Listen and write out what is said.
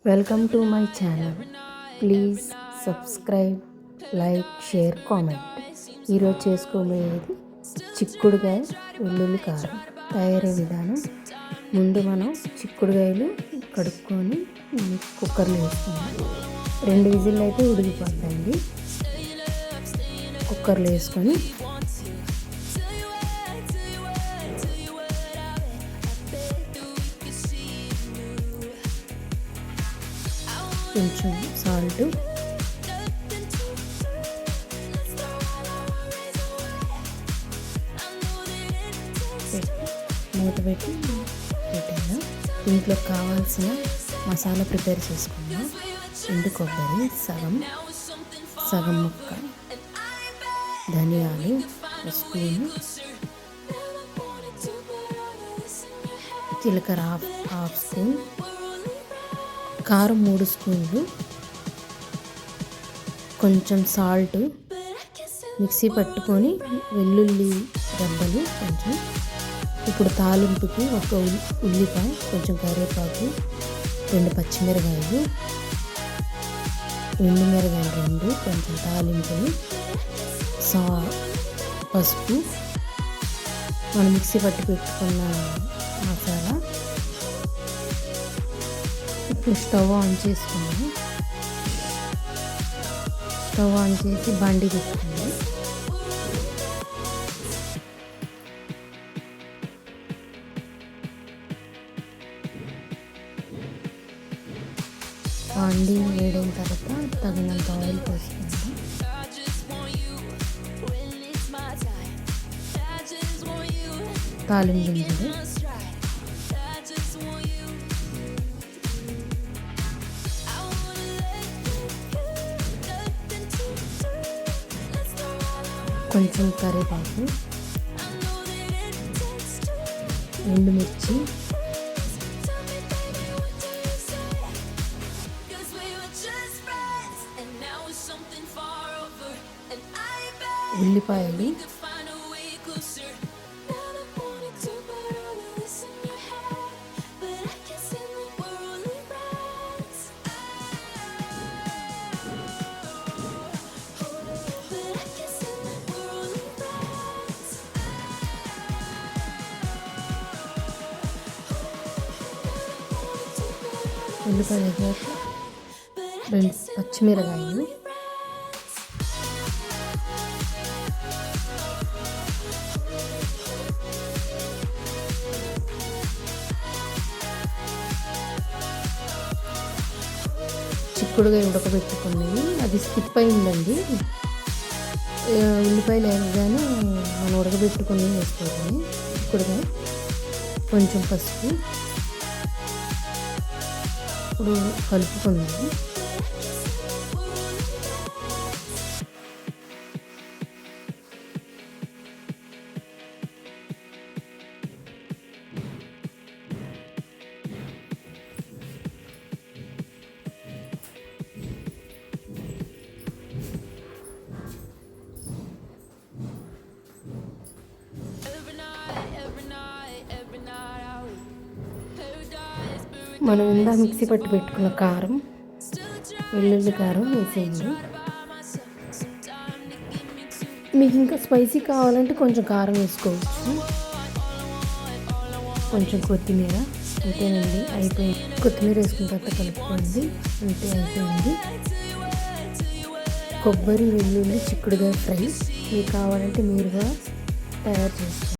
Welcome to my channel. Please subscribe, like, share, comment. ఈరోజు చేసుకోబోయేది చిక్కుడుకాయ వెల్లుల్లి కారం. తయారీ విధానం: ముందు మనం చిక్కుడుకాయలు కడుక్కొని కుక్కర్లో వేసుకుందాం. 2 విజిల్లు అయితే ఉడికిపోతాయండి. కుక్కర్లో వేసుకొని కొంచెం సాల్ట్, మూత పెట్టి పెట్టాను. ఇంట్లో కావాల్సిన మసాలా ప్రిపేర్ చేసుకున్నాం. ఎండు కొబ్బరి సగం ముక్క, ధనియాలు స్పూను, జీలకర్ర హాఫ్ స్పూన్, కారం 3 స్పూన్లు, కొంచెం సాల్ట్, మిక్సీ పట్టుకొని వెల్లుల్లి రెబ్బలు కొంచెం. ఇప్పుడు తాలింపుకి ఒక ఉల్లిపాయ, కొంచెం కరివేపాకు, 2 పచ్చిమిరకాయలు, ఎండుమిరకాయలు 2, కొంచెం తాలింపులు, పసుపు, మనం మిక్సీ పట్టి పెట్టుకున్న మసాలా. ఇప్పుడు స్టవ్ ఆన్ చేసుకున్నాము. స్టవ్ ఆన్ చేసి బండి పెట్టుకుంది. బండి వేడైన తర్వాత తగినంత ఆయిల్ పోసుకుంటాం. తాలింపు గింజలు, కొంచెం కరివేపాకు, ఎండుమిర్చి, ఉల్లిపాయలు, ఉల్లిపాయలు, 2 పచ్చిమిరకాయలు, చిక్కుడుగా ఉడకబెట్టుకున్నవి. అది స్కిప్ అయిందండి. ఉల్లిపాయలు వేయగానే మనం ఉడకబెట్టుకుని వేసుకోవాలి. చిక్కుడుగా, కొంచెం పసుపు. ఇప్పుడు కలుపుకున్నాము. మనం ఇందా మిక్సీ పట్టి పెట్టుకున్న కారం, వెల్లుల్లి కారం వేసేయండి. మీకు ఇంకా స్పైసీ కావాలంటే కొంచెం కారం వేసుకోవచ్చు. కొంచెం కొత్తిమీర. అంతేనండి, అయిపోయింది. కొత్తిమీర వేసుకున్న తర్వాత కలుపుకోండి. అంతే, అయిపోయింది. కొబ్బరి, వెల్లుల్లి, చిక్కుడుగా ఫ్రై. మీకు కావాలంటే మీరుగా తయారు చేసుకోండి.